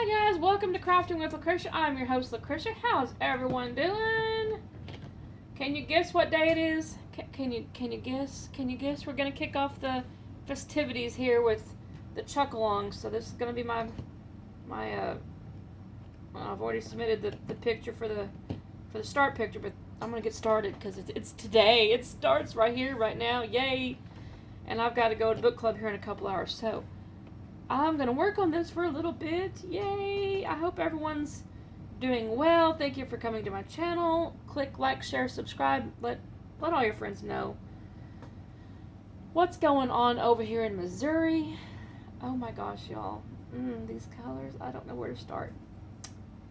Hi guys, welcome to Crafting with Lucretia. I'm your host Lucretia. How's everyone doing? Can you guess what day it is? Can you guess? Can you guess? We're gonna kick off the festivities here with the chuck-along. So this is gonna be my well, I've already submitted the picture for the start picture, but I'm gonna get started because it's today. It starts right here, right now. Yay! And I've got to go to book club here in a couple hours. So I'm going to work on this for a little bit. Yay! I hope everyone's doing well. Thank you for coming to my channel. Click like, share, subscribe. Let all your friends know what's going on over here in Missouri. Oh my gosh, y'all. These colors, I don't know where to start.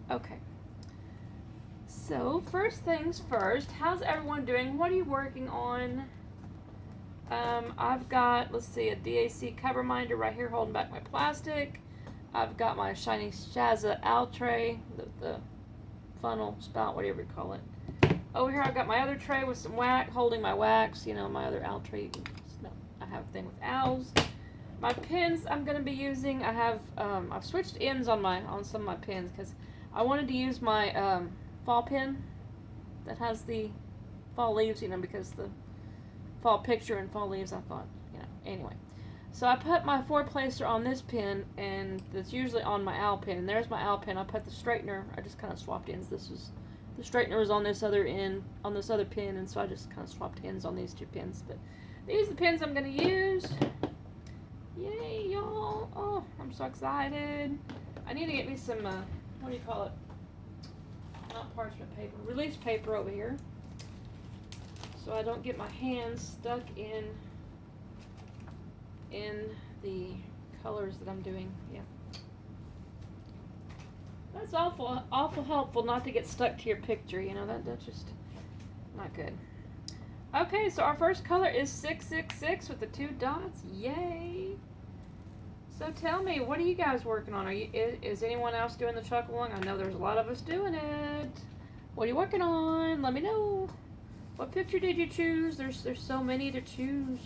Okay. So, first things first, how's everyone doing? What are you working on? I've got, let's see, a DAC cover minder right here holding back my plastic. I've got my Shiny Shazza owl tray, the funnel, spout, whatever you call it. Over here I've got my other tray with some wax, holding my wax, you know, my other owl tray. I have a thing with owls. My pins I'm going to be using, I've switched ends on some of my pins because I wanted to use my fall pin that has the fall leaves, you know, because the fall picture and fall leaves, I thought, you know, anyway. So I put my 4-placer on this pin, and that's usually on my owl pin, and there's my owl pin. I put the straightener, I just kind of swapped ends. The straightener was on this other end, on this other pin, and so I just kind of swapped ends on these two pins. But these are the pins I'm going to use. Yay, y'all. Oh, I'm so excited. I need to get me some, what do you call it? Not parchment paper, release paper over here, so I don't get my hands stuck in the colors that I'm doing. Yeah, that's awful helpful not to get stuck to your picture. You know, that's just not good. Okay, so our first color is 666 with the 2 dots. Yay! So tell me, what are you guys working on? Is anyone else doing the chuck-along? I know there's a lot of us doing it. What are you working on? Let me know. What picture did you choose? There's so many to choose.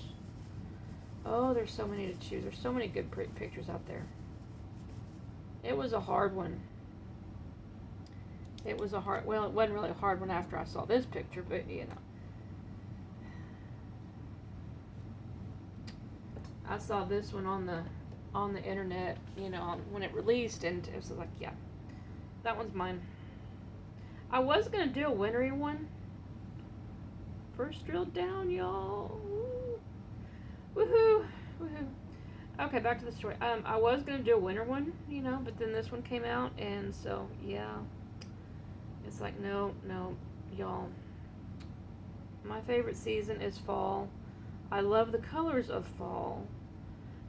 Oh, there's so many to choose. There's so many good pictures out there. It was a hard one. Well, it wasn't really a hard one after I saw this picture, but you know. I saw this one on the internet, you know, when it released, and it was like, yeah, that one's mine. I was going to do a wintry one. First drill down, y'all. Woohoo! Woohoo! Okay, back to the story. I was gonna do a winter one, you know, but then this one came out, and so yeah, it's like no, y'all. My favorite season is fall. I love the colors of fall.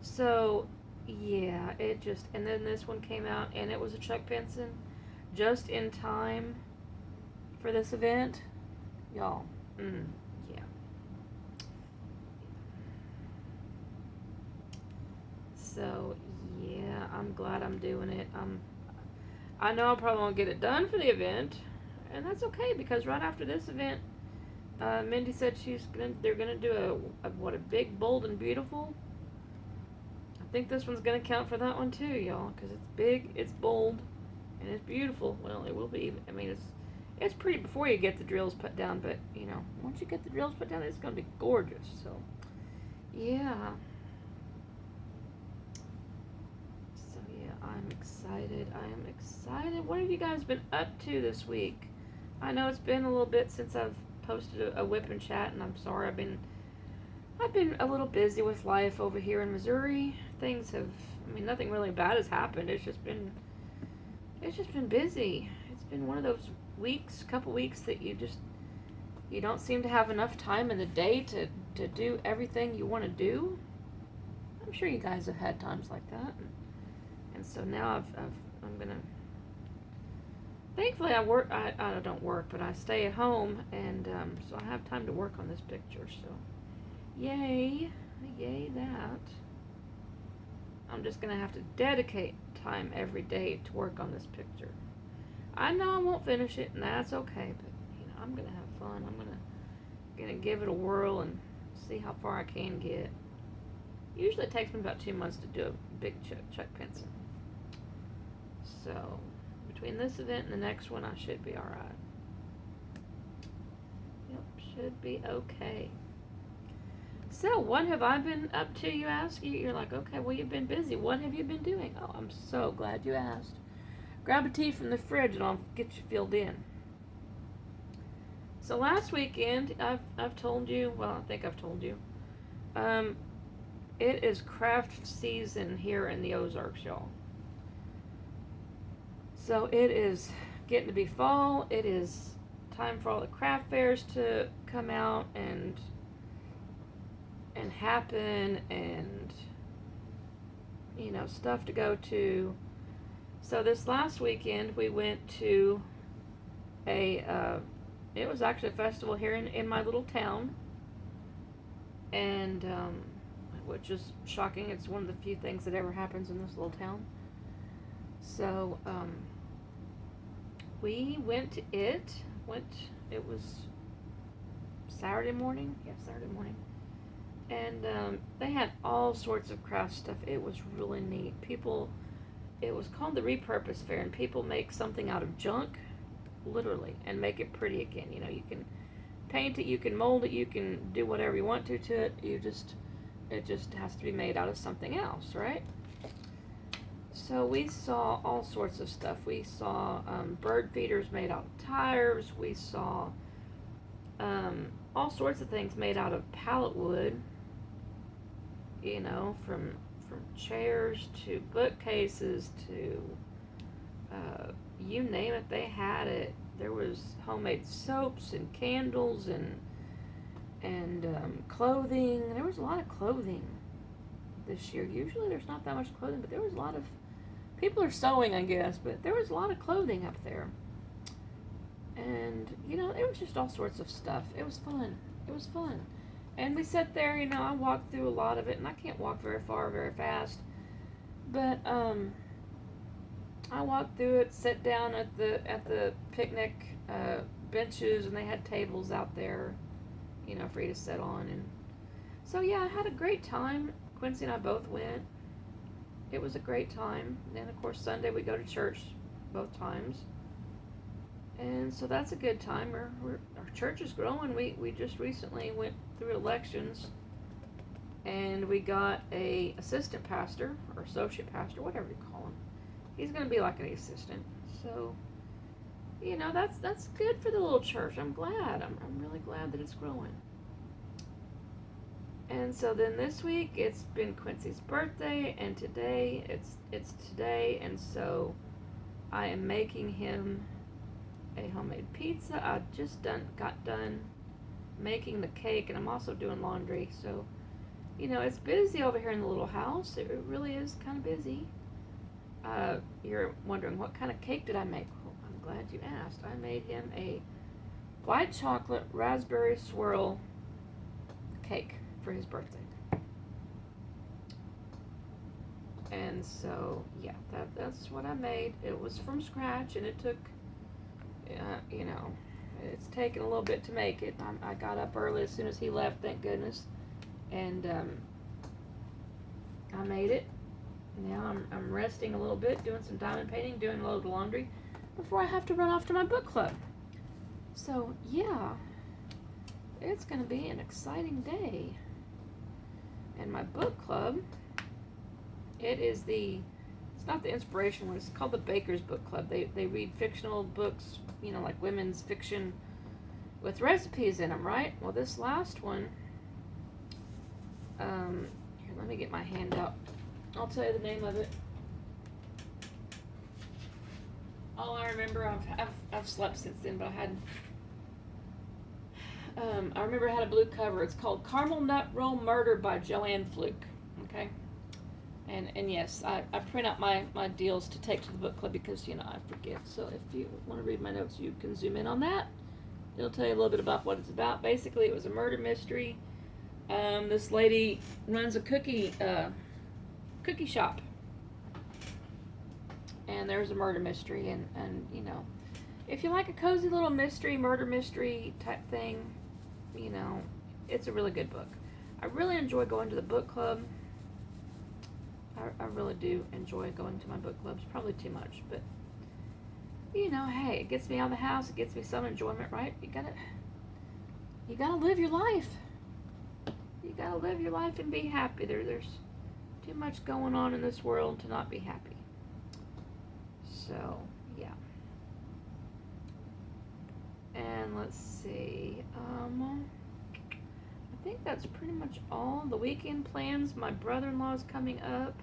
So yeah, and then this one came out, and it was a Chuck Benson, just in time for this event, y'all. Yeah. So, yeah, I'm glad I'm doing it. I know I probably won't get it done for the event, and that's okay because right after this event, Mindy said they're gonna do a big, bold, and beautiful. I think this one's gonna count for that one too, y'all, because it's big, it's bold, and it's beautiful. Well, it will be. I mean, it's pretty before you get the drills put down, but, you know, once you get the drills put down, it's going to be gorgeous. So, yeah. So, yeah, I'm excited. I am excited. What have you guys been up to this week? I know it's been a little bit since I've posted a whip and chat, and I'm sorry. I've been a little busy with life over here in Missouri. Nothing really bad has happened. It's just been busy. It's been one of those couple weeks that you don't seem to have enough time in the day to do everything you want to do. I'm sure you guys have had times like that, and so now I'm gonna. Thankfully, I don't work, but I stay at home, and so I have time to work on this picture. So, yay that! I'm just gonna have to dedicate time every day to work on this picture. I know I won't finish it, and that's okay, but, you know, I'm going to have fun. I'm going to give it a whirl and see how far I can get. Usually it takes me about 2 months to do a big Chuck Benson. So, between this event and the next one, I should be alright. Yep, should be okay. So, what have I been up to, you ask? You're like, okay, well, you've been busy. What have you been doing? Oh, I'm so glad you asked. Grab a tea from the fridge and I'll get you filled in. So last weekend, I've told you, well, I think I've told you, it is craft season here in the Ozarks, y'all. So it is getting to be fall. It is time for all the craft fairs to come out and happen, and stuff to go to. So this last weekend we went to it was actually a festival here in my little town, and which is shocking. It's one of the few things that ever happens in this little town. So we went to it. It was Saturday morning. Yeah, Saturday morning. And they had all sorts of craft stuff. It was really neat. It was called the Repurpose Fair, and people make something out of junk, literally, and make it pretty again. You can paint it, you can mold it, you can do whatever you want to it. It just has to be made out of something else, right? So we saw all sorts of stuff. We saw bird feeders made out of tires. We saw all sorts of things made out of pallet wood. From chairs to bookcases to you name it, they had it. There was homemade soaps and candles and clothing. There was a lot of clothing this year. Usually there's not that much clothing, but there was a lot of people are sewing, I guess, but there was a lot of clothing up there. And it was just all sorts of stuff. It was fun. And we sat there, I walked through a lot of it, and I can't walk very far, very fast. But I walked through it, sat down at the picnic benches, and they had tables out there, for you to sit on. And so yeah, I had a great time. Quincy and I both went. It was a great time. Then of course Sunday we go to church both times. And so that's a good time. Our church is growing. We just recently went through elections, and we got a assistant pastor or associate pastor, whatever you call him. He's going to be like an assistant. So, that's good for the little church. I'm glad. I'm really glad that it's growing. And so then this week it's been Quincy's birthday, and today it's today, and so I am making him a homemade pizza. I just got done making the cake, and I'm also doing laundry. So, it's busy over here in the little house. It really is kind of busy. You're wondering, what kind of cake did I make? Well, I'm glad you asked. I made him a white chocolate raspberry swirl cake for his birthday. And so, yeah, that's what I made. It was from scratch, and it took it's taken a little bit to make it. I got up early as soon as he left, thank goodness, and I made it. Now I'm resting a little bit, doing some diamond painting, doing a load of laundry before I have to run off to my book club. So yeah, it's going to be an exciting day. And my book club, it's not the inspiration one, it's called the Baker's Book Club. They read fictional books, like women's fiction with recipes in them, right? Well, this last one, here, let me get my hand out. I'll tell you the name of it. All I remember, I've slept since then, but I remember I had a blue cover. It's called Caramel Nut Roll Murder by Joanne Fluke. Okay? And yes, I print out my deals to take to the book club because, I forget. So if you want to read my notes, you can zoom in on that. It'll tell you a little bit about what it's about. Basically, it was a murder mystery. This lady runs a cookie shop. And there's a murder mystery. And if you like a cozy little murder mystery type thing, it's a really good book. I really enjoy going to the book club. I really do enjoy going to my book clubs. Probably too much, but you know, hey, it gets me out of the house. It gets me some enjoyment, right? You gotta live your life. You gotta live your life and be happy. There's too much going on in this world to not be happy. So, yeah. And let's see. I think that's pretty much all. The weekend plans. My brother-in-law is coming up.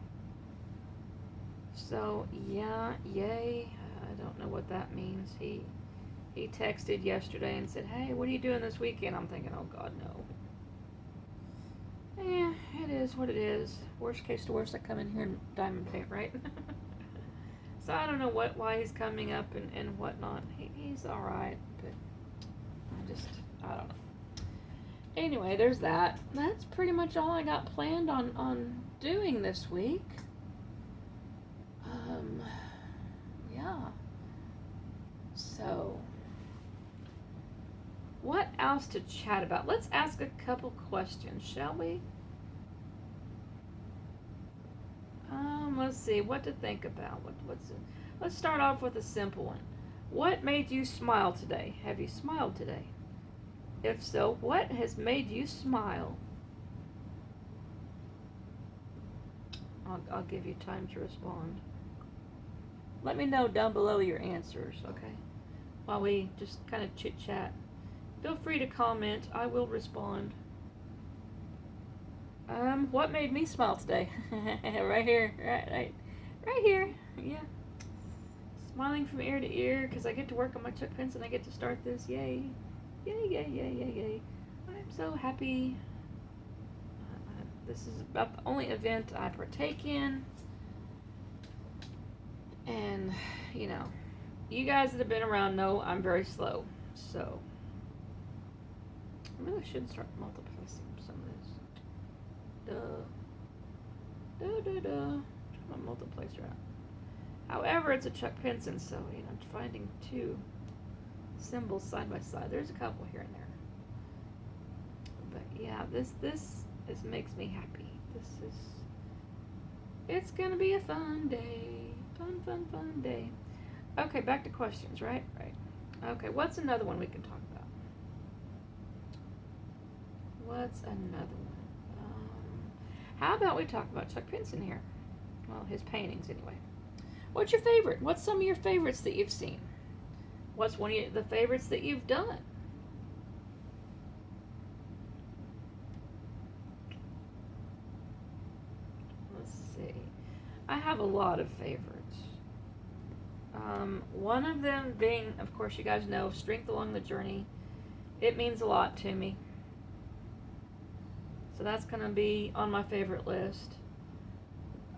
So, yeah, yay. I don't know what that means. He texted yesterday and said, hey, what are you doing this weekend? I'm thinking, oh, God, no. Yeah, it is what it is. Worst case to worst, I come in here and diamond paint, right? So I don't know why he's coming up and whatnot. He's alright, but I don't know. Anyway, there's that. That's pretty much all I got planned on doing this week. Yeah. So, what else to chat about? Let's ask a couple questions, shall we? Let's see what to think about. Let's start off with a simple one. What made you smile today? Have you smiled today? If so, what has made you smile? I'll give you time to respond. Let me know down below your answers, okay? While we just kind of chit chat. Feel free to comment. I will respond. What made me smile today? Right here, right here. Yeah. Smiling from ear to ear because I get to work on my Chuck pins and I get to start this. Yay. Yay, yay, yay, yay, yay. I'm so happy. This is about the only event I partake in. And, you know, you guys that have been around know I'm very slow. So, I really should start multiplying some of this. Turn my multiplier out. However, it's a Chuck Pinson, so, you know, finding two symbols side by side. There's a couple here and there. But, yeah, this makes me happy. It's gonna be a fun day. Fun day. Okay, back to questions, right? Right. Okay, what's another one we can talk about? What's another one? How about we talk about Chuck Pinson here? Well, his paintings, anyway. What's your favorite? What's some of your favorites that you've seen? What's one of the favorites that you've done? Let's see. I have a lot of favorites. One of them being, of course, you guys know, Strength Along the Journey. It means a lot to me. So that's going to be on my favorite list.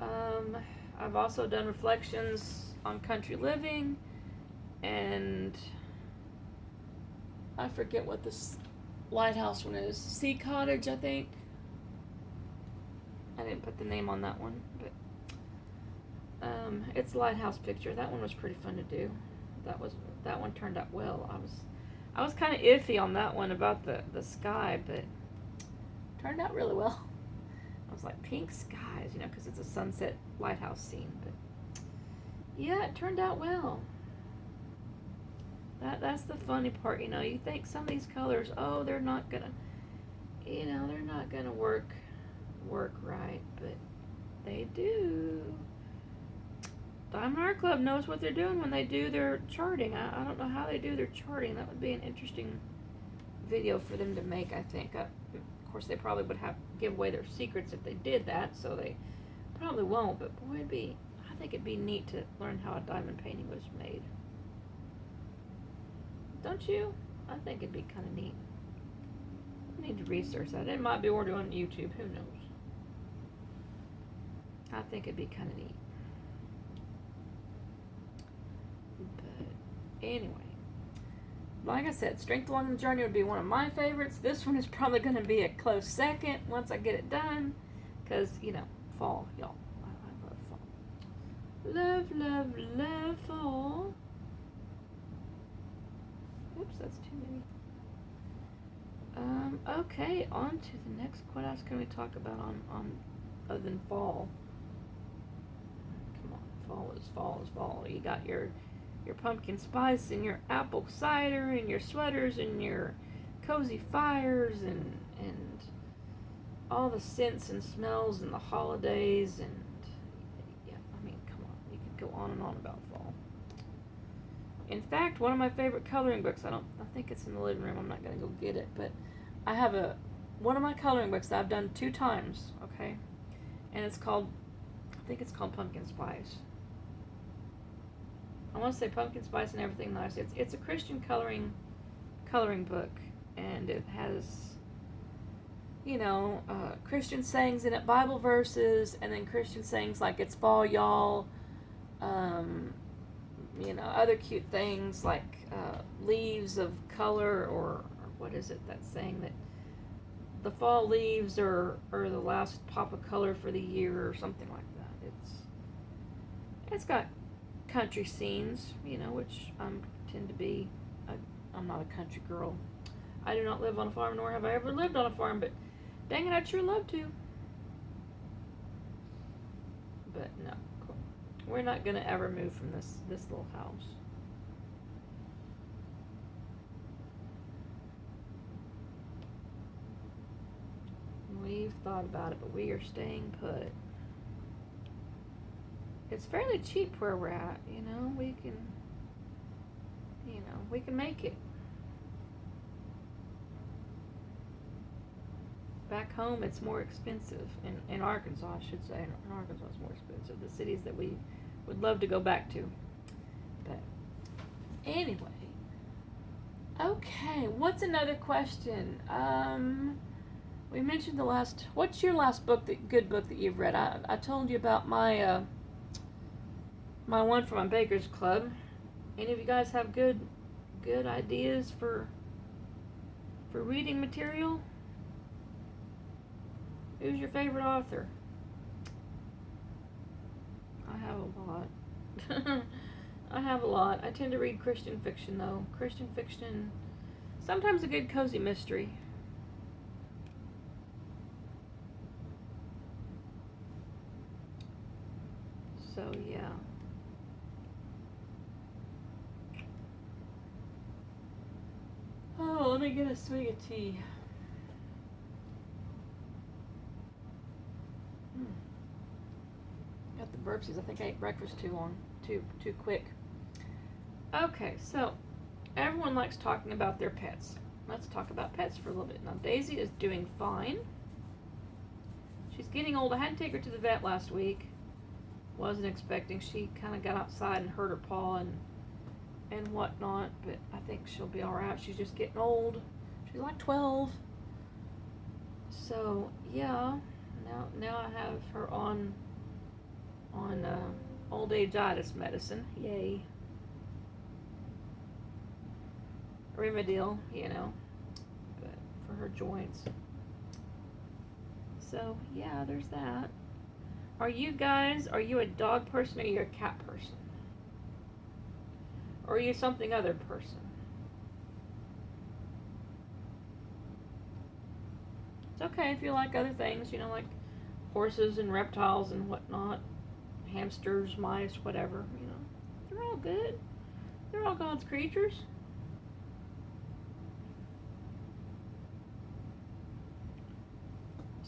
I've also done reflections on country living, and I forget what this lighthouse one is. Sea Cottage, I think. I didn't put the name on that one, but it's a lighthouse picture. That one was pretty fun to do. That one turned out well. I was kind of iffy on that one about the sky, but turned out really well. I was like, pink skies, you know, because it's a sunset lighthouse scene. But yeah, it turned out well. That's the funny part, you know. You think some of these colors, oh, they're not gonna, you know, they're not gonna work right, but they do. Diamond Art Club knows what they're doing when they do their charting. I don't know how they do their charting. That would be an interesting video for them to make, I think. Of course, they probably would have to give away their secrets if they did that, so they probably won't. But boy, I think it'd be neat to learn how a diamond painting was made. Don't you? I think it'd be kind of neat. I need to research that. It might be ordered on YouTube. Who knows? I think it'd be kind of neat. But anyway, like I said, Strength Along the Journey would be one of my favorites. This one is probably going to be a close second once I get it done, because, you know, fall, y'all. I love fall. Love fall. Oops, that's too many. Okay, on to the next. What else can we talk about on other than fall? fall is fall. You got your pumpkin spice and your apple cider and your sweaters and your cozy fires and all the scents and smells and the holidays and yeah, I mean, come on, you could go on and on about fall. In fact, one of my favorite coloring books, I think it's in the living room. I'm not gonna go get it, but I have one of my coloring books that I've done 2 times, okay, and I think it's called Pumpkin Spice. I want to say Pumpkin Spice and Everything Nice. It's a Christian coloring book, and it has, Christian sayings in it, Bible verses, and then Christian sayings like "It's fall, y'all." Other cute things like leaves of color, or what is it that's saying that the fall leaves are the last pop of color for the year or something like that. It's got country scenes, which I tend to be. I'm not a country girl. I do not live on a farm, nor have I ever lived on a farm, but dang it, I'd sure love to. But no, cool. We're not going to ever move from this little house. We've thought about it, but we are staying put. It's fairly cheap where we're at, we can make it. Back home, it's more expensive. In Arkansas, I should say. In Arkansas, it's more expensive. The cities that we would love to go back to. But anyway. Okay, what's another question? We mentioned what's your last good book that you've read? I told you about my one from my Baker's Club. Any of you guys have good ideas for reading material? Who's your favorite author? I have a lot. I tend to read Christian fiction, though. Christian fiction, sometimes a good cozy mystery. So, yeah. Oh, let me get a swig of tea. Got the burpsies. I think I ate breakfast too quick. Okay, so everyone likes talking about their pets. Let's talk about pets for a little bit. Now, Daisy is doing fine. She's getting old. I had to take her to the vet last week. Wasn't expecting. She kind of got outside and hurt her paw and whatnot, but I think she'll be all right. She's just getting old. She's like 12. So yeah, now I have her on old age-itis medicine. Yay. Remedial, but for her joints. So yeah, there's that. Are you a dog person or are you a cat person? Or are you something other person? It's okay if you like other things, like horses and reptiles and whatnot, hamsters, mice, whatever, They're all good. They're all God's creatures.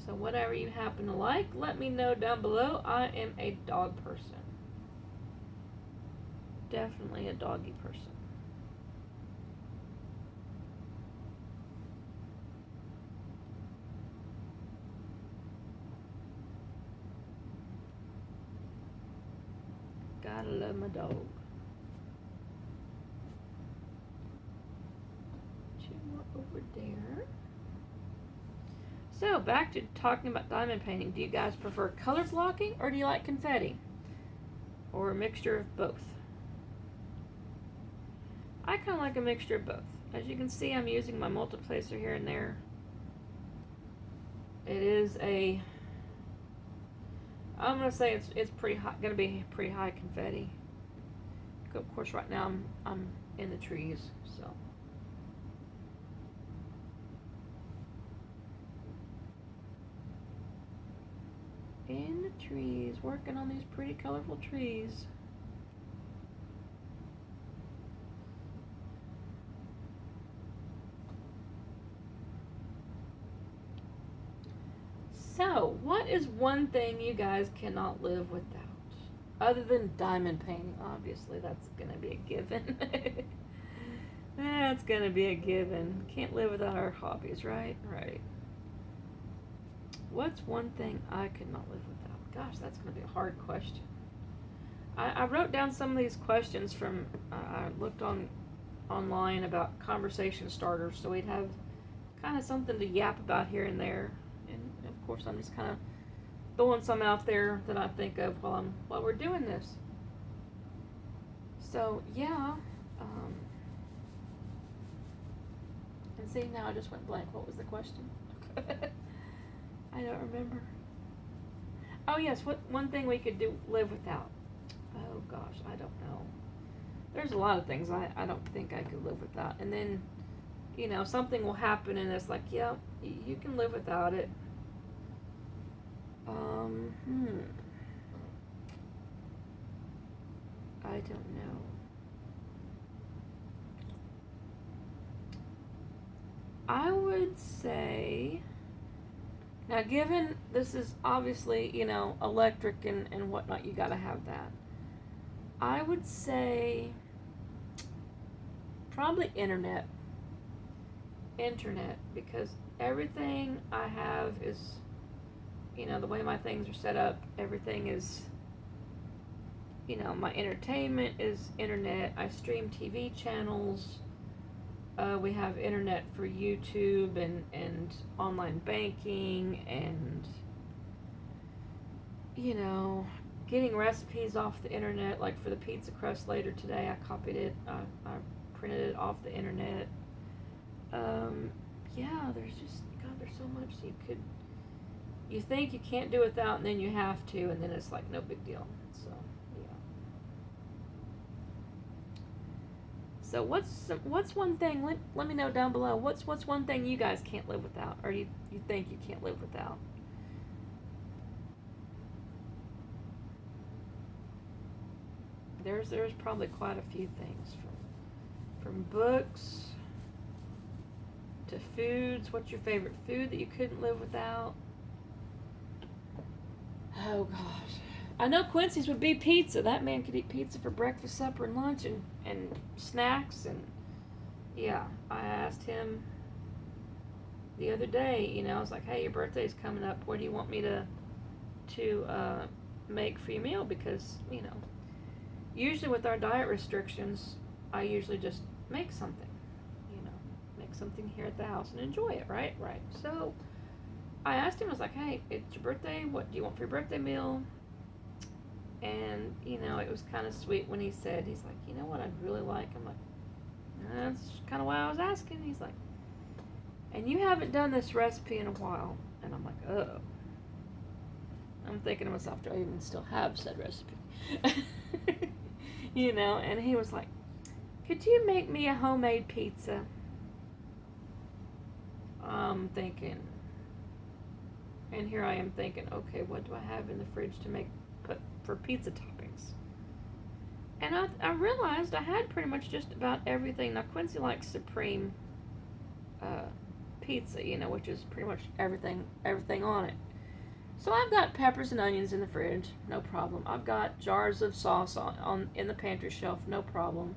So whatever you happen to like, let me know down below. I am a dog person. Definitely a doggy person. Gotta love my dog. Two more over there. So, back to talking about diamond painting. Do you guys prefer color blocking or do you like confetti? Or a mixture of both? I kind of like a mixture of both. As you can see, I'm using my multiplacer here and there. It is I'm going to say it's pretty high, going to be pretty high confetti. Of course, right now I'm in the trees, so. In the trees, working on these pretty colorful trees. So, what is one thing you guys cannot live without? Other than diamond painting, obviously, that's going to be a given. That's going to be a given. Can't live without our hobbies, right? Right. What's one thing I could not live without? Gosh, that's going to be a hard question. I wrote down some of these questions from, I looked online about conversation starters, so we'd have kind of something to yap about here and there. And of course, I'm just kind of throwing some out there that I think of while we're doing this. So yeah, and see, now I just went blank. What was the question? I don't remember. Oh yes, what one thing we could live without? Oh gosh, I don't know. There's a lot of things I don't think I could live without. And then, something will happen and it's like, yeah, you can live without it. I don't know. I would say, now given this is obviously, electric and whatnot, you gotta have that. I would say probably internet, because everything I have is, the way my things are set up, everything is, my entertainment is internet. I stream TV channels. We have internet for YouTube and online banking and, getting recipes off the internet. Like for the pizza crust later today, I copied it. I printed it off the internet. Yeah, there's so much you think you can't do without, and then you have to, and then it's like no big deal. So yeah. So what's one thing? Let me know down below. What's one thing you guys can't live without, or you think you can't live without? There's probably quite a few things from books to foods. What's your favorite food that you couldn't live without? Oh gosh. I know Quincy's would be pizza. That man could eat pizza for breakfast, supper, and lunch, and snacks. And yeah, I asked him the other day, I was like, hey, your birthday's coming up. What do you want me to make for your meal? Because, usually with our diet restrictions, I usually just make something, make something here at the house and enjoy it, right? Right. So I asked him, I was like, hey, it's your birthday. What do you want for your birthday meal? And, it was kind of sweet when he said, he's like, you know what I'd really like? I'm like, that's kind of why I was asking. He's like, and you haven't done this recipe in a while. And I'm like, oh. I'm thinking to myself, do I even still have said recipe? And he was like, could you make me a homemade pizza? I'm thinking, and here I am thinking, okay, what do I have in the fridge to put for pizza toppings? And I realized I had pretty much just about everything. Now Quincy likes supreme pizza, which is pretty much everything on it. So I've got peppers and onions in the fridge, no problem. I've got jars of sauce in the pantry shelf, no problem.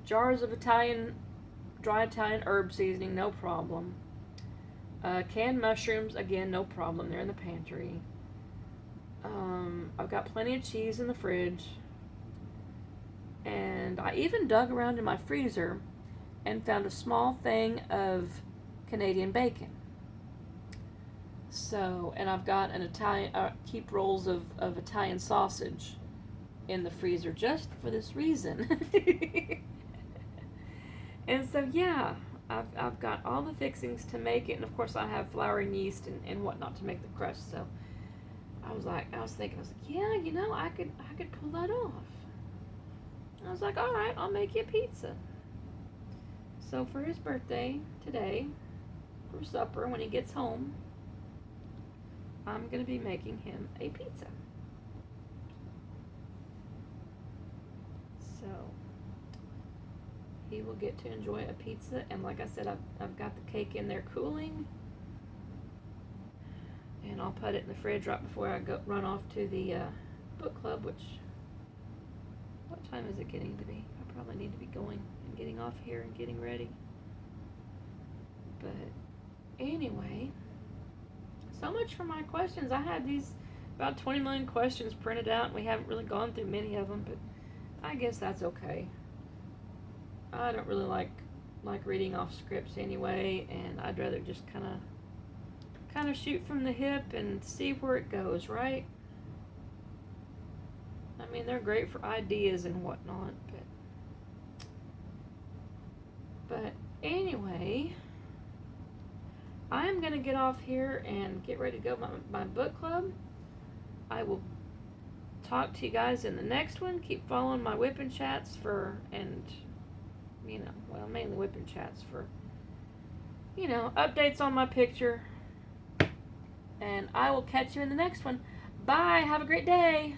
Jars of dry Italian herb seasoning, no problem. Canned mushrooms, again, no problem. They're in the pantry. I've got plenty of cheese in the fridge. And I even dug around in my freezer and found a small thing of Canadian bacon. So, and I've got keep rolls of Italian sausage in the freezer just for this reason. And so, yeah, I've got all the fixings to make it, and of course I have flour and yeast and whatnot to make the crust. So I was thinking, yeah, I could pull that off. I was like, all right, I'll make you a pizza. So for his birthday today, for supper when he gets home, I'm going to be making him a pizza. So he will get to enjoy a pizza, and like I said, I've got the cake in there cooling, and and I'll put it in the fridge right before I go run off to the book club, which, what time is it getting to be? I probably need to be going and getting off here and getting ready. But anyway, so much for my questions. I had these about 20 million questions printed out, and we haven't really gone through many of them, but I guess that's okay. I don't really like reading off scripts anyway, and I'd rather just kind of shoot from the hip and see where it goes, right? I mean, they're great for ideas and whatnot, but anyway, I'm gonna get off here and get ready to go to my book club. I will talk to you guys in the next one. Keep following my whipping chats mainly whipping chats for, updates on my picture. And I will catch you in the next one. Bye. Have a great day.